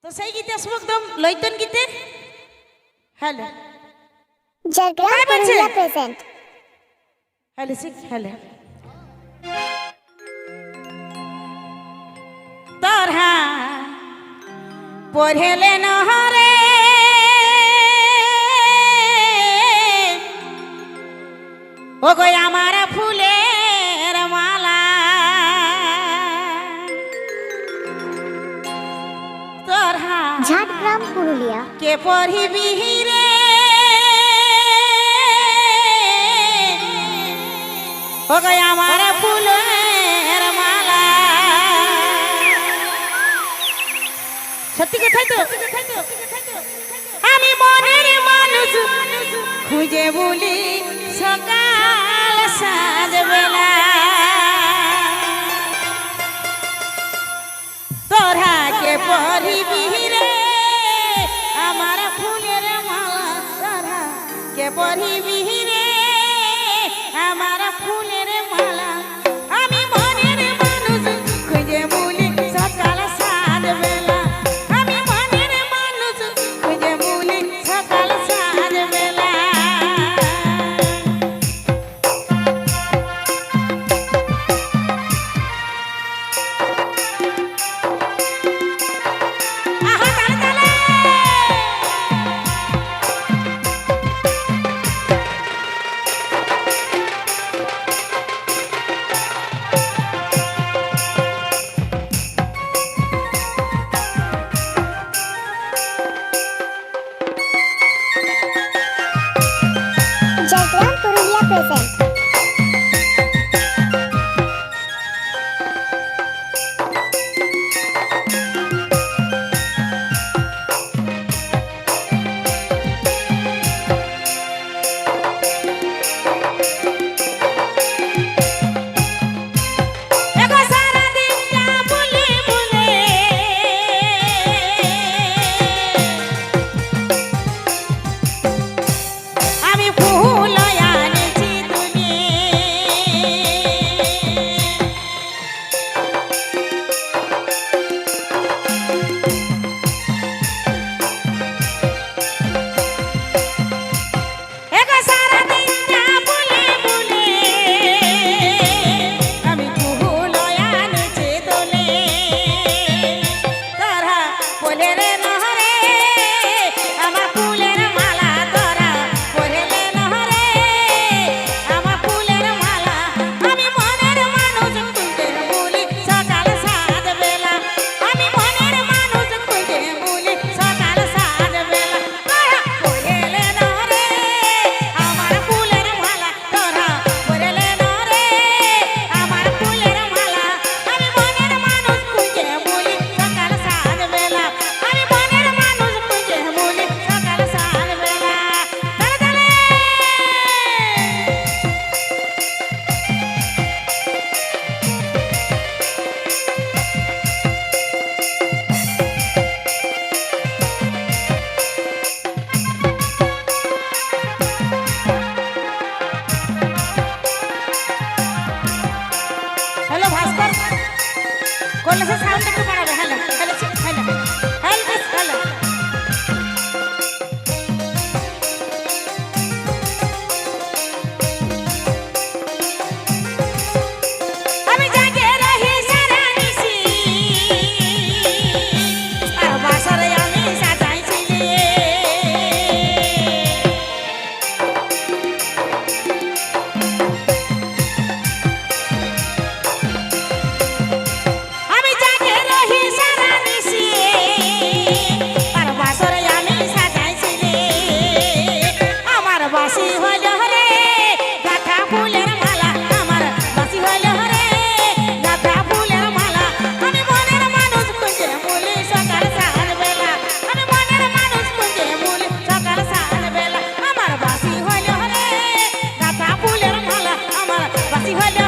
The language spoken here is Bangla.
তো সেই গীতে আসবো একদম লইতন গীতে। Hello Jhargram Purulia present. Hello সিক হ্যালো তোর পড়েলে নহরে ও গো আমার ফুলের মালা তোর ঝাড়গ্রাম পুরুলিয়া কে পড়িবি রে ও গো আমার ফুলের মালা। সত্যি কথাই তো আমি মনের মানুষ খুঁজে বলি সকাল সাঁঝ বেলা তোরা কে পড়িবি রে আমার ফুলের মালা তোরা কে পড়িবি রে আমার ফুলের মালা। আমি মনের মানুষ খুঁজে বলি সকাল সাঁঝ বেলা আমি মনের মানুষ খুঁজে বলি সকাল সাঁঝ বেলা। আহা তালে তালে ঝাড়গ্রাম পুরুলিয়া প্রেজেন্ট। এগো সারা দিনটা বলে বলে আমি ফুল আনেছি তুমি এগো সারা দিনটা বলে বলে আমি ফুল আনেছি তোলে তোরা বলে নহরে আমার ফুলের মালা তোরা বলে নহরে আমার ফুলের মালা। আমি মনের মানুষ খুঁজে বলি সকাল সাঁঝ বেলা আমি মনের মানুষ খুঁজে বলি সকাল সাঁঝ বেলা তোরা বলে নহরে আমার ফুলের মালা তোরা বলে নহরে আমার ফুলের মালা। আমি মনের মানুষ খুঁজে বলি সকাল সাঁঝ বেলা আমি মনের মানুষ খুঁজে বলি সকাল সাঁঝ বেলা। তালে তালে হ্যালো ভাস্কর করলে সে সাউন্ড একটু বাড়াবে। Hello hello hello hello hello আমি জাগে রহি সারা নিশি আর বাসরে আমি সাজাইছি আমি জাগে রহি সারা নিশি আর বাসরে আমি সাজাইছি আমার বাসি হইল রে গাঁথা ফুলের মালা আমার বাসি হইল রে গাঁথা ফুলের মালা। আমি মনের মানুষ খুঁজে বলি সকাল সাঁঝ বেলা আমি মনের মানুষ খুঁজে বলি সকাল সাঁঝ বেলা আমার বাসি হইল রে গাঁথা ফুলের মালা আমার বাসি হইল